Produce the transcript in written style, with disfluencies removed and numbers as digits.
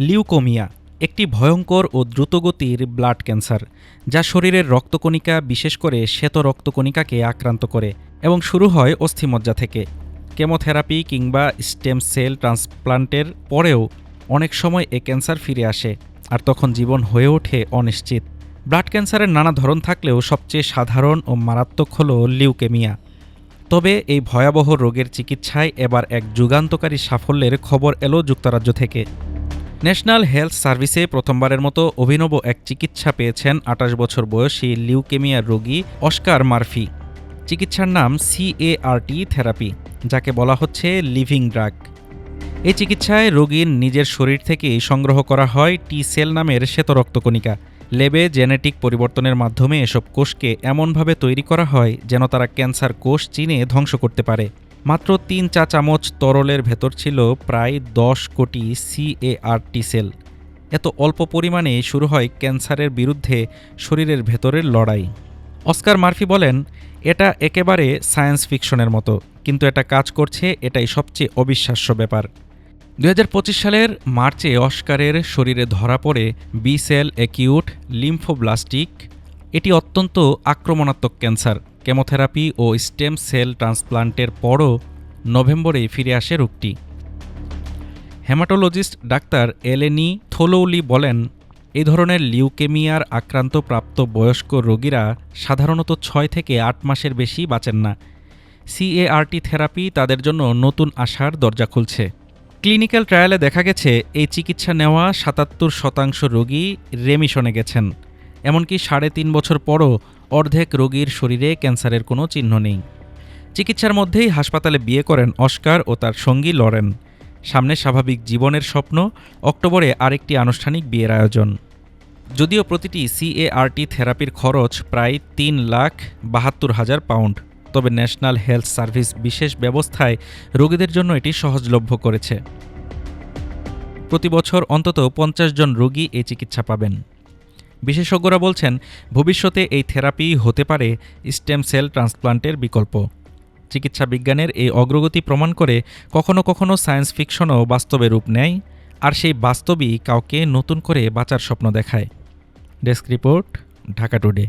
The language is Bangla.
লিউকোমিয়া একটি ভয়ঙ্কর ও দ্রুতগতির ব্লাড ক্যান্সার, যা শরীরের রক্তকণিকা, বিশেষ করে শ্বেত রক্তকণিকাকে আক্রান্ত করে এবং শুরু হয় অস্থিমজ্জা থেকে। কেমোথেরাপি কিংবা স্টেম সেল ট্রান্সপ্লান্টের পরেও অনেক সময় এ ক্যান্সার ফিরে আসে, আর তখন জীবন হয়ে ওঠে অনিশ্চিত। ব্লাড ক্যান্সারের নানা ধরন থাকলেও সবচেয়ে সাধারণ ও মারাত্মক হল লিউকেমিয়া। তবে এই ভয়াবহ রোগের চিকিৎসায় এবার এক যুগান্তকারী সাফল্যের খবর এলো যুক্তরাজ্য থেকে। ন্যাশনাল হেলথ সার্ভিসে প্রথমবারের মতো অভিনব এক চিকিৎসা পেয়েছেন ২৮ বছর বয়সী লিউকেমিয়ার রোগী অস্কার মার্ফি। চিকিৎসার নাম CAR-T থেরাপি, যাকে বলা হচ্ছে লিভিং ড্রাগ। এই চিকিৎসায় রোগীর নিজের শরীর থেকেই সংগ্রহ করা হয় টি সেল নামের শ্বেত রক্তকণিকা। ল্যাবে জেনেটিক পরিবর্তনের মাধ্যমে এসব কোষকে এমনভাবে তৈরি করা হয় যেন তারা ক্যান্সার কোষ চিনে ধ্বংস করতে পারে। মাত্র ৩ চা চামচ তরলের ভেতর ছিল প্রায় ১০ কোটি CAR-T সেল। এত অল্প পরিমাণে শুরু হয় ক্যান্সারের বিরুদ্ধে শরীরের ভেতরের লড়াই। অস্কার মার্ফি বলেন, এটা একেবারে সায়েন্স ফিকশনের মতো, কিন্তু এটা কাজ করছে, এটাই সবচেয়ে অবিশ্বাস্য ব্যাপার। ২০২৫ সালের মার্চে অস্কারের শরীরে ধরা পড়ে বি সেল অ্যাকিউট লিম্ফোব্লাস্টিক। এটি অত্যন্ত আক্রমণাত্মক ক্যান্সার। কেমোথেরাপি ও স্টেম সেল ট্রান্সপ্লান্টের পরও নভেম্বরেই ফিরে আসে রোগটি। হেমাটোলজিস্ট ডাক্তার এলেনি থোলৌলি বলেন, এই ধরনের লিউকেমিয়ার আক্রান্ত প্রাপ্তবয়স্ক রোগীরা সাধারণত ৬ থেকে ৮ মাসের বেশি বাঁচেন না। CAR-T থেরাপি তাদের জন্য নতুন আশার দরজা খুলছে। ক্লিনিক্যাল ট্রায়ালে দেখা গেছে এই চিকিৎসা নেওয়া ৭৭% রোগী রেমিশনে গেছেন। এমনকি ৩.৫ বছর পরও অর্ধেক রোগীর শরীরে ক্যান্সারের কোনো চিহ্ন নেই। চিকিৎসার মধ্যেই হাসপাতালে বিয়ে করেন অস্কার ও তার সঙ্গী লরেন। সামনে স্বাভাবিক জীবনের স্বপ্ন, অক্টোবরে আরেকটি আনুষ্ঠানিক বিয়ের আয়োজন। যদিও প্রতিটি CAR-T থেরাপির খরচ প্রায় ৩,৭২,০০০ পাউন্ড, তবে ন্যাশনাল হেলথ সার্ভিস বিশেষ ব্যবস্থায় রোগীদের জন্য এটি সহজলভ্য করেছে। প্রতি বছর অন্তত ৫০ জন রোগী এই চিকিৎসা পাবেন। বিশেষজ্ঞরা বলছেন, ভবিষ্যতে এই থেরাপি হতে পারে স্টেম সেল ট্রান্সপ্লান্টের বিকল্প। চিকিৎসা বিজ্ঞানের এই অগ্রগতি প্রমাণ করে কখনো কখনো সায়েন্স ফিকশনও বাস্তবে রূপ নেয়, আর সেই বাস্তবই কাউকে নতুন করে বাঁচার স্বপ্ন দেখায়। Desk report, Dhaka today.